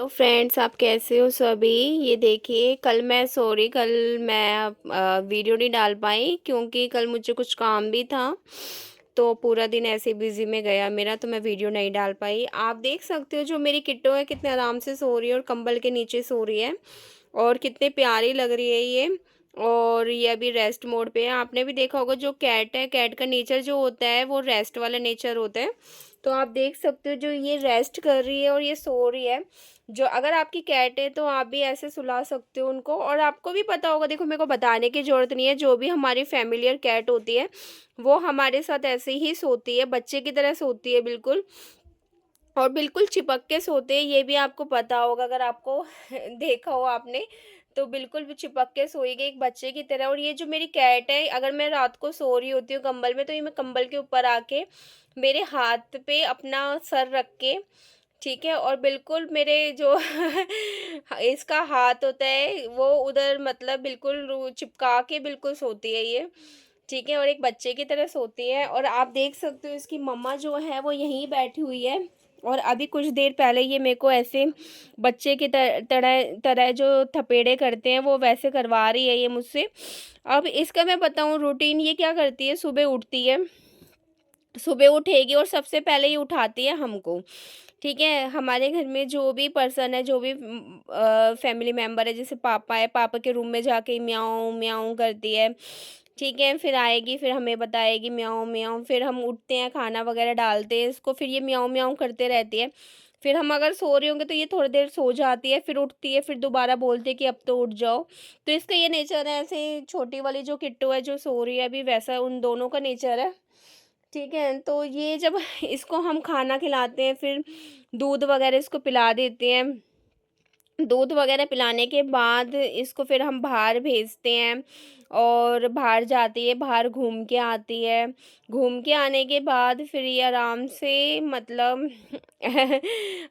Hello friends, आप कैसे हो सभी। ये देखिए, कल मैं वीडियो नहीं डाल पाई क्योंकि कल मुझे कुछ काम भी था। तो पूरा दिन ऐसे बिजी में गया मेरा, तो मैं वीडियो नहीं डाल पाई। आप देख सकते हो जो मेरी किट्टो है कितने आराम से सो रही है और कंबल के नीचे सो रही है और कितने प्यारी लग रही है ये। और ये अभी रेस्ट मोड पे है। आपने भी देखा होगा, जो कैट है, कैट का नेचर जो होता है वो रेस्ट वाला नेचर होता है। तो आप देख सकते हो जो ये रेस्ट कर रही है और ये सो रही है। जो अगर आपकी कैट है तो आप भी ऐसे सुला सकते हो उनको। और आपको भी पता होगा, देखो मेरे को बताने की ज़रूरत नहीं है, जो भी हमारी फैमिलियर कैट होती है वो हमारे साथ ऐसे ही सोती है, बच्चे की तरह सोती है बिल्कुल। और बिल्कुल चिपक के सोते हैं, ये भी आपको पता होगा अगर आपको देखा हो आपने। तो बिल्कुल भी चिपक के सोएगी एक बच्चे की तरह। और ये जो मेरी कैट है, अगर मैं रात को सो रही होती हूँ कंबल में, तो ये मैं कंबल के ऊपर आके मेरे हाथ पे अपना सर रख के, ठीक है, और बिल्कुल मेरे जो इसका हाथ होता है वो उधर, मतलब बिल्कुल चिपका के बिल्कुल सोती है ये। ठीक है, और एक बच्चे की तरह सोती है। और आप देख सकते हो इसकी मम्मा जो है वो यहीं बैठी हुई है। और अभी कुछ देर पहले ये मेरे को ऐसे बच्चे की तरह तरह जो थपेड़े करते हैं वो वैसे करवा रही है ये मुझसे। अब इसका मैं बताऊं रूटीन, ये क्या करती है, सुबह उठती है, सुबह उठेगी और सबसे पहले ही उठाती है हमको। ठीक है, हमारे घर में जो भी पर्सन है, जो भी फैमिली मेंबर है, जैसे पापा है, पापा के रूम में जाके म्याऊं म्याऊं करती है। ठीक है, फिर आएगी, फिर हमें बताएगी म्याऊं म्याऊं, फिर हम उठते हैं, खाना वगैरह डालते हैं इसको, फिर ये म्याऊं म्याऊं करते रहती है। फिर हम अगर सो रहे होंगे तो ये थोड़ी देर सो जाती है, फिर उठती है, फिर दोबारा बोलती है कि अब तो उठ जाओ। तो इसका ये नेचर है, ऐसे छोटी वाली जो किट्टू है जो सो रही है अभी, वैसा उन दोनों का नेचर है। ठीक है, तो ये जब इसको हम खाना खिलाते हैं, फिर दूध वगैरह इसको पिला देते हैं। दूध वगैरह पिलाने के बाद इसको फिर हम बाहर भेजते हैं और बाहर जाती है, बाहर घूम के आती है। घूम के आने के बाद फिर ये आराम से, मतलब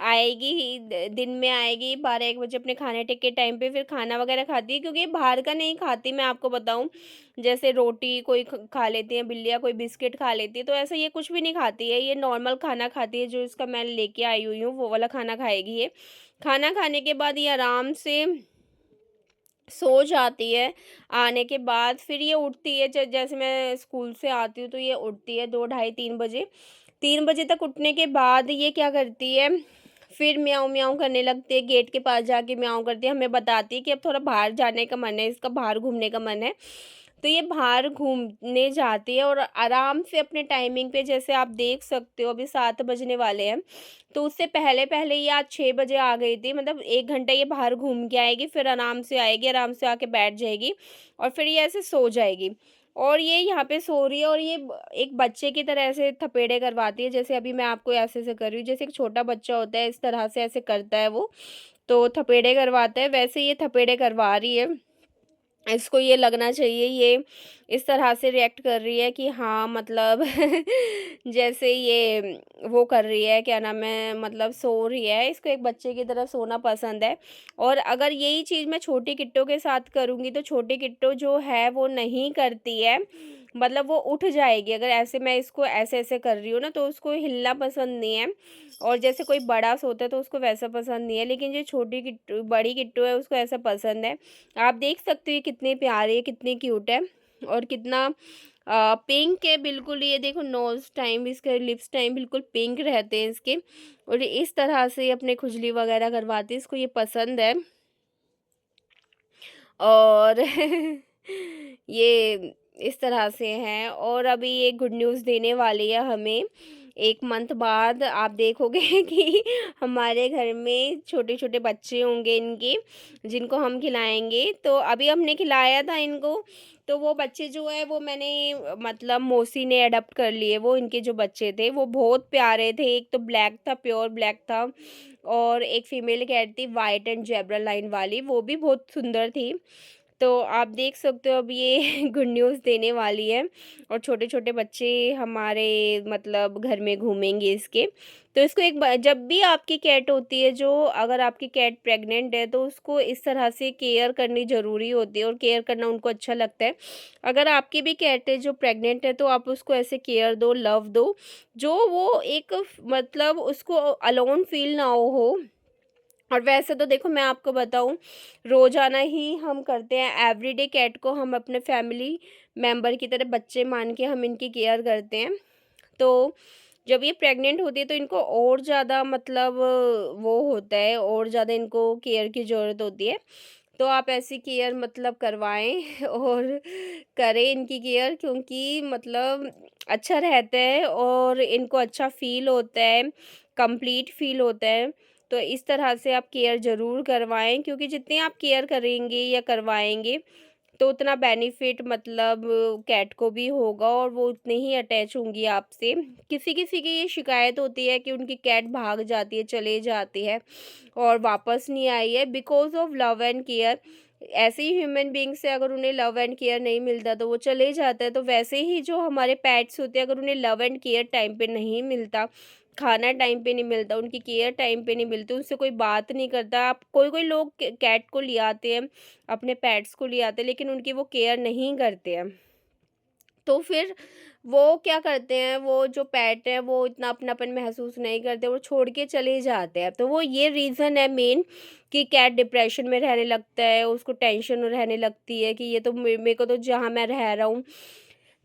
आएगी, दिन में आएगी 12-1 बजे अपने खाने टेक के टाइम पे, फिर खाना वगैरह खाती है क्योंकि ये बाहर का नहीं खाती। मैं आपको बताऊं, जैसे रोटी कोई खा लेती है बिल्लियाँ, कोई बिस्किट खा लेती है, तो ऐसा ये कुछ भी नहीं खाती है। ये नॉर्मल खाना खाती है, जो इसका मैं लेके आई हुई हूँ वो वाला खाना खाएगी ये। खाना खाने के बाद ये आराम से सो जाती है। आने के बाद फिर ये उठती है, जैसे मैं स्कूल से आती हूँ तो ये उठती है 2 ढाई 3 बजे। 3 बजे तक उठने के बाद ये क्या करती है, फिर म्याऊँ म्याऊँ करने लगती है, गेट के पास जाके म्याऊँ करती है, हमें बताती है कि अब थोड़ा बाहर जाने का मन है, इसका बाहर घूमने का मन है। तो ये बाहर घूमने जाती है और आराम से अपने टाइमिंग पे, जैसे आप देख सकते हो अभी 7 बजने वाले हैं, तो उससे पहले-पहले ये आज 6 बजे आ गई थी। मतलब 1 घंटा ये बाहर घूम के आएगी, फिर आराम से आएगी, आराम से आके बैठ जाएगी और फिर ये ऐसे सो जाएगी। और ये यहाँ पे सो रही है और ये एक बच्चे की तरह ऐसे थपेड़े करवाती है, जैसे अभी मैं आपको ऐसे-ऐसे कर रही हूँ। जैसे एक छोटा बच्चा होता है, इस तरह से ऐसे करता है वो, तो थपेड़े करवाता है, वैसे ये थपेड़े करवा रही है। इसको ये लगना चाहिए, ये इस तरह से रिएक्ट कर रही है कि हाँ, मतलब जैसे ये वो कर रही है, क्या नाम है, मतलब सो रही है। इसको एक बच्चे की तरह सोना पसंद है। और अगर यही चीज़ मैं छोटी किट्टो के साथ करूँगी तो छोटी किट्टो जो है वो नहीं करती है, मतलब वो उठ जाएगी। अगर ऐसे मैं इसको ऐसे-ऐसे कर रही हूँ ना, तो उसको हिलना पसंद नहीं है। और जैसे कोई बड़ा सोता है तो उसको वैसा पसंद नहीं है, लेकिन जो छोटी किट्टू, बड़ी किट्टू है, उसको ऐसा पसंद है। आप देख सकते हो ये कितनी प्यारी है, कितनी क्यूट है और कितना पिंक है बिल्कुल। ये देखो, नोज़ टाइम, इसके लिप्स टाइम बिल्कुल पिंक रहते हैं इसके। और ये इस तरह से ये अपने खुजली वगैरह करवाती है, इसको ये पसंद है। और ये इस तरह से है। और अभी ये गुड न्यूज़ देने वाली है हमें। 1 मंथ बाद आप देखोगे कि हमारे घर में छोटे-छोटे बच्चे होंगे इनके, जिनको हम खिलाएँगे। तो अभी हमने खिलाया था इनको, तो वो बच्चे जो है वो मैंने, मतलब मौसी ने अडॉप्ट कर लिए। वो इनके जो बच्चे थे वो बहुत प्यारे थे। एक तो ब्लैक था, प्योर ब्लैक था, और एक फीमेल कैट थी व्हाइट एंड ज़ेब्रा लाइन वाली, वो भी बहुत सुंदर थी। तो आप देख सकते हो अब ये गुड न्यूज़ देने वाली है और छोटे-छोटे बच्चे हमारे, मतलब घर में घूमेंगे इसके। तो इसको जब भी आपकी कैट होती है, जो अगर आपकी कैट प्रेग्नेंट है तो उसको इस तरह से केयर करनी ज़रूरी होती है और केयर करना उनको अच्छा लगता है। अगर आपकी भी कैट है जो प्रेग्नेंट है, तो आप उसको ऐसे केयर दो, लव दो, जो वो एक, मतलब उसको अलोन फ़ील ना हो। और वैसे तो देखो मैं आपको बताऊँ, रोज़ाना ही हम करते हैं, एवरीडे कैट को हम अपने फैमिली मेंबर की तरह बच्चे मान के हम इनकी केयर करते हैं। तो जब ये प्रेग्नेंट होती है तो इनको और ज़्यादा मतलब वो होता है, और ज़्यादा इनको केयर की ज़रूरत होती है। तो आप ऐसी केयर मतलब करवाएँ और करें इनकी केयर, क्योंकि मतलब अच्छा रहता है और इनको अच्छा फ़ील होता है, कंप्लीट फ़ील होता है। तो इस तरह से आप केयर ज़रूर करवाएँ, क्योंकि जितनी आप केयर करेंगे या करवाएँगे तो उतना बेनिफिट मतलब कैट को भी होगा और वो उतनी ही अटैच होंगी आपसे। किसी-किसी की ये शिकायत होती है कि उनकी कैट भाग जाती है, चले जाती है और वापस नहीं आई है because of love and care. ऐसे ही ह्यूमन बीइंग से अगर उन्हें लव एंड केयर नहीं मिलता तो वो चले जाते हैं। तो वैसे ही जो हमारे पेट्स होते हैं, अगर उन्हें लव एंड केयर टाइम पे नहीं मिलता, खाना टाइम पे नहीं मिलता, उनकी केयर टाइम पे नहीं मिलती, उनसे कोई बात नहीं करता। आप कोई-कोई लोग कैट को ले आते हैं, अपने पेट्स को ले आते हैं, लेकिन उनकी वो केयर नहीं करते हैं। तो फिर वो क्या करते हैं, वो जो पेट है वो इतना अपनापन महसूस नहीं करते, वो छोड़ के चले जाते हैं। तो वो ये रीज़न है मेन कि कैट डिप्रेशन में रहने लगता है, उसको टेंशन रहने लगती है कि ये तो मेरे को तो जहाँ मैं रह रहा हूँ,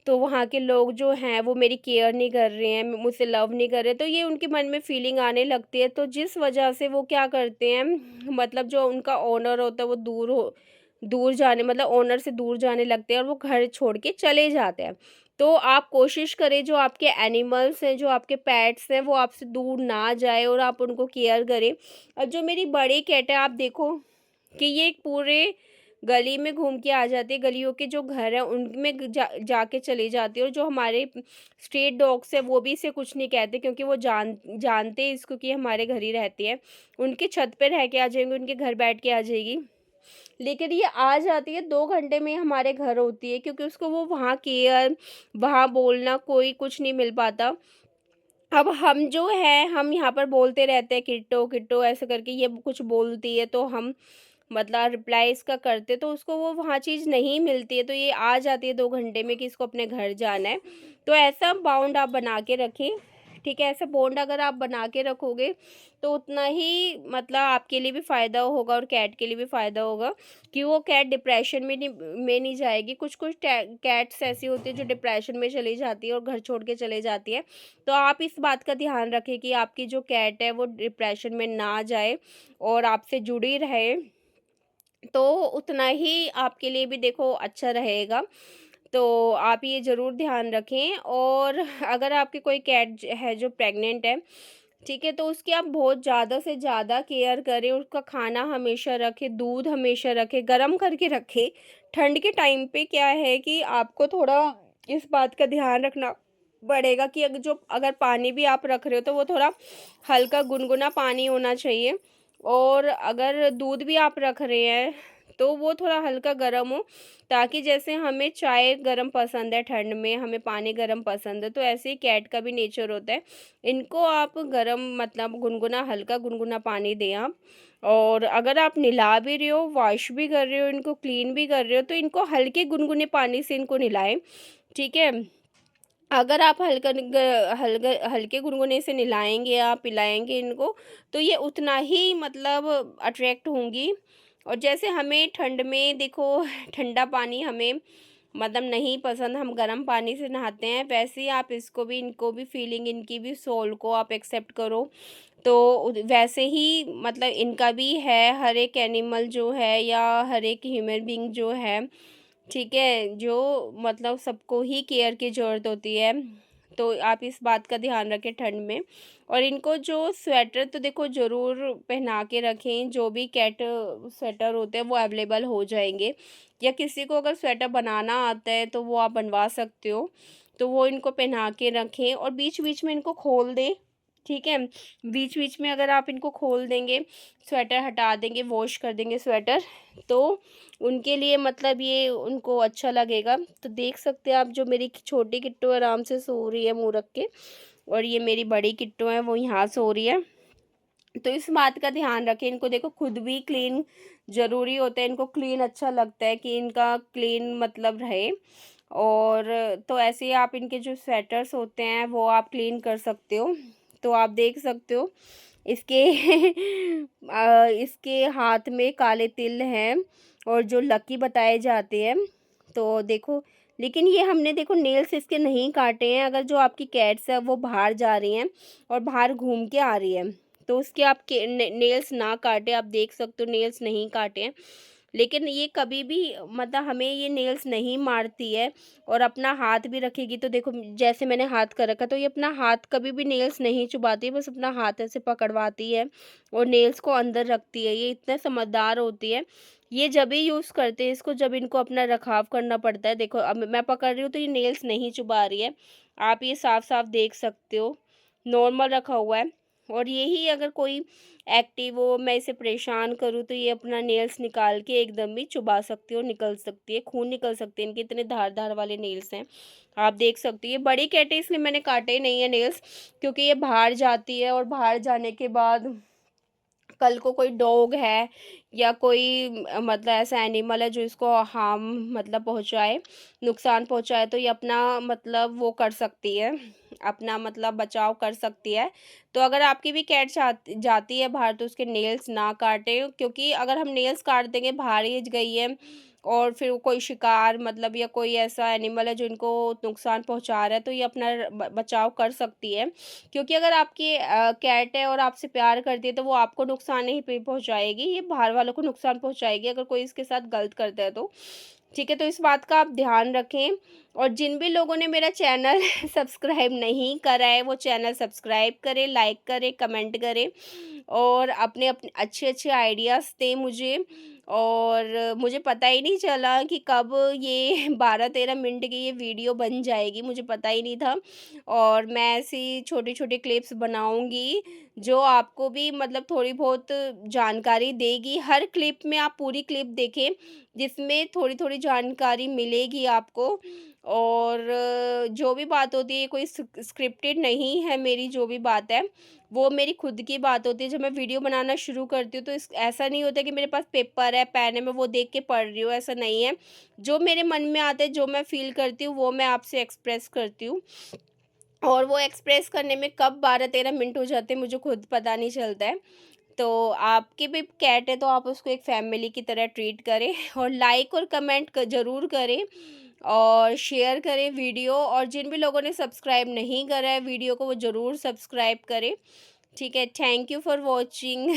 तो वहाँ के लोग जो हैं वो मेरी केयर नहीं कर रहे हैं, मुझसे लव नहीं कर रहे, तो ये उनके मन में फीलिंग आने लगती है। तो जिस वजह से वो क्या करते हैं, मतलब जो उनका ओनर होता है वो दूर जाने मतलब ओनर से दूर जाने लगते हैं और वो घर छोड़ के चले जाते हैं। तो आप कोशिश करें, जो आपके एनिमल्स हैं, जो आपके पेट्स हैं, वो आपसे दूर ना जाए और आप उनको केयर करें। और जो मेरी बड़ी कैट है, आप देखो कि ये पूरे गली में घूम के आ जाती है, गलियों के जो घर हैं उनमें जाके चली जाती है, और जो हमारे स्ट्रीट डॉग्स हैं वो भी इसे कुछ नहीं कहते, क्योंकि वो जानते हैं इसको कि ये हमारे घर ही रहती है। उनकी छत पे रह के आ जाएँगे, उनके घर बैठ के आ जाएगी। लेकिन ये आ जाती है 2 घंटे में हमारे घर होती है, क्योंकि उसको वो वहाँ केयर, वहाँ बोलना कोई कुछ नहीं मिल पाता। अब हम जो है, हम यहाँ पर बोलते रहते हैं किट्टो, किट्टो ऐसे करके ये कुछ बोलती है, तो हम मतलब रिप्लाई इसका करते, तो उसको वो वहाँ चीज़ नहीं मिलती है, तो ये आ जाती है 2 घंटे में कि इसको अपने घर जाना है। तो ऐसा बाउंड आप बना के रखें, ठीक है? ऐसा बॉन्ड अगर आप बना के रखोगे, तो उतना ही मतलब आपके लिए भी फ़ायदा होगा और कैट के लिए भी फ़ायदा होगा कि वो कैट डिप्रेशन में नहीं जाएगी। कुछ-कुछ कैट्स ऐसी होती है जो डिप्रेशन में चली जाती है और घर छोड़ के चले जाती है। तो आप इस बात का ध्यान रखें कि आपकी जो कैट है वो डिप्रेशन में ना जाए और आपसे जुड़ी रहे, तो उतना ही आपके लिए भी देखो अच्छा रहेगा। तो आप ये ज़रूर ध्यान रखें, और अगर आपकी कोई कैट है जो प्रेग्नेंट है, ठीक है, तो उसकी आप बहुत ज़्यादा से ज़्यादा केयर करें, उसका खाना हमेशा रखें, दूध हमेशा रखें, गर्म करके रखें। ठंड के टाइम पे क्या है कि आपको थोड़ा इस बात का ध्यान रखना पड़ेगा कि अगर पानी भी आप रख रहे हो तो वो थोड़ा हल्का गुनगुना पानी होना चाहिए, और अगर दूध भी आप रख रहे हैं तो वो थोड़ा हल्का गर्म हो, ताकि जैसे हमें चाय गर्म पसंद है ठंड में, हमें पानी गर्म पसंद है, तो ऐसे ही कैट का भी नेचर होता है। इनको आप गर्म मतलब गुनगुना, हल्का गुनगुना पानी दें आप। और अगर आप नहला भी रहे हो, वॉश भी कर रहे हो, इनको क्लीन भी कर रहे हो, तो इनको हल्के गुनगुने पानी से इनको नहलाएँ, ठीक है? अगर आप हल्के गुनगुने से नहलाएँगे या पिलाएँगे इनको, तो ये उतना ही मतलब अट्रैक्ट होंगी। और जैसे हमें ठंड में देखो ठंडा पानी हमें मतलब नहीं पसंद, हम गर्म पानी से नहाते हैं, वैसे ही आप इनको भी फीलिंग, इनकी भी सोल को आप एक्सेप्ट करो। तो वैसे ही मतलब इनका भी है, हर एक एनिमल जो है या हर एक ह्यूमन बीइंग जो है, ठीक है, जो मतलब सबको ही केयर की ज़रूरत होती है। तो आप इस बात का ध्यान रखें ठंड में। और इनको जो स्वेटर तो देखो ज़रूर पहना के रखें, जो भी कैट स्वेटर होते हैं वो अवेलेबल हो जाएँगे, या किसी को अगर स्वेटर बनाना आता है तो वो आप बनवा सकते हो। तो वो इनको पहना के रखें और बीच-बीच में इनको खोल दें, ठीक है? बीच-बीच में अगर आप इनको खोल देंगे, स्वेटर हटा देंगे, वॉश कर देंगे स्वेटर, तो उनके लिए मतलब ये उनको अच्छा लगेगा। तो देख सकते हैं आप, जो मेरी छोटी किट्टू आराम से सो रही है मुँह रख के, और ये मेरी बड़ी किट्टू है वो यहाँ सो रही है। तो इस बात का ध्यान रखें, इनको देखो खुद भी क्लीन ज़रूरी होता है, इनको क्लीन अच्छा लगता है कि इनका क्लीन मतलब रहे। और तो ऐसे ही आप इनके जो स्वेटर्स होते हैं वो आप क्लीन कर सकते हो। तो आप देख सकते हो इसके इसके हाथ में काले तिल हैं और जो लकी बताए जाते हैं। तो देखो, लेकिन ये हमने देखो नेल्स इसके नहीं काटे हैं। अगर जो आपकी कैट्स है वो बाहर जा रही हैं और बाहर घूम के आ रही है, तो उसके आप नेल्स ना काटे। आप देख सकते हो नेल्स नहीं काटे हैं। लेकिन ये कभी भी मतलब हमें ये नेल्स नहीं मारती है और अपना हाथ भी रखेगी तो देखो, जैसे मैंने हाथ कर रखा, तो ये अपना हाथ कभी भी नेल्स नहीं चुबाती है, बस अपना हाथ ऐसे पकड़वाती है और नेल्स को अंदर रखती है। ये इतने समझदार होती है। ये जब भी यूज़ करते हैं इसको, जब इनको अपना रखाव करना पड़ता है। देखो, अब मैं पकड़ रही हूँ तो ये नेल्स नहीं चुबा रही है। आप ये साफ साफ देख सकते हो, नॉर्मल रखा हुआ है। और यही अगर कोई एक्टिव हो, मैं इसे परेशान करूँ, तो ये अपना नेल्स निकाल के एकदम ही चुबा सकती हो, निकल सकती है, खून निकल सकते हैं, इनके इतने धार-धार वाले नेल्स हैं। आप देख सकते हो, ये बड़ी कैट है इसलिए मैंने काटे नहीं है नेल्स, क्योंकि ये बाहर जाती है और बाहर जाने के बाद कल को कोई डॉग है या कोई मतलब ऐसा एनिमल है जो इसको हार्म मतलब पहुँचाए, नुकसान पहुँचाए, तो ये अपना मतलब वो कर सकती है, अपना मतलब बचाव कर सकती है। तो अगर आपकी भी कैट जाती है बाहर तो उसके नेल्स ना काटें, क्योंकि अगर हम नेल्स काट देंगे, बाहर ही गई है और फिर वो कोई शिकार मतलब या कोई ऐसा एनिमल है जो इनको नुकसान पहुँचा रहा है, तो ये अपना बचाव कर सकती है। क्योंकि अगर आपकी कैट है और आपसे प्यार करती है तो वो आपको नुकसान नहीं पहुँचाएगी, ये बाहर वालों को नुकसान पहुँचाएगी अगर कोई इसके साथ गलत करता है तो। ठीक है, तो इस बात का आप ध्यान रखें। और जिन भी लोगों ने मेरा चैनल सब्सक्राइब नहीं करा है वो चैनल सब्सक्राइब करें, लाइक करें, कमेंट करें और अपने अपने अच्छे-अच्छे आइडियाज़ दें मुझे। और मुझे पता ही नहीं चला कि कब ये 12-13 मिनट की ये वीडियो बन जाएगी, मुझे पता ही नहीं था। और मैं ऐसी छोटी-छोटी क्लिप्स बनाऊँगी जो आपको भी मतलब थोड़ी बहुत जानकारी देगी। हर क्लिप में आप पूरी क्लिप देखें, जिसमें थोड़ी-थोड़ी जानकारी मिलेगी आपको। और जो भी बात होती है, कोई स्क्रिप्टेड नहीं है मेरी जो भी बात है, वो मेरी खुद की बात होती है। जब मैं वीडियो बनाना शुरू करती हूँ तो इस ऐसा नहीं होता कि मेरे पास पेपर है, पेन है, मैं वो देख के पढ़ रही हूँ, ऐसा नहीं है। जो मेरे मन में आता है, जो मैं फ़ील करती हूँ, वो मैं आपसे एक्सप्रेस करती हूँ। और वो एक्सप्रेस करने में कब 12-13 मिनट हो जाते हैं मुझे खुद पता नहीं चलता है। तो आपकी भी कैट है तो आप उसको एक फैमिली की तरह ट्रीट करें और लाइक और कमेंट ज़रूर करें और शेयर करें वीडियो। और जिन भी लोगों ने सब्सक्राइब नहीं करा है वीडियो को, वो ज़रूर सब्सक्राइब करें। ठीक है, थैंक यू फॉर वॉचिंग।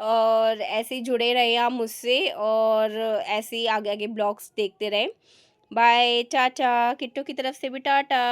और ऐसे ही जुड़े रहें आप मुझसे और ऐसे ही आगे-आगे ब्लॉग्स देखते रहें। बाय, टाटा, किट्टू की तरफ से भी टाटा।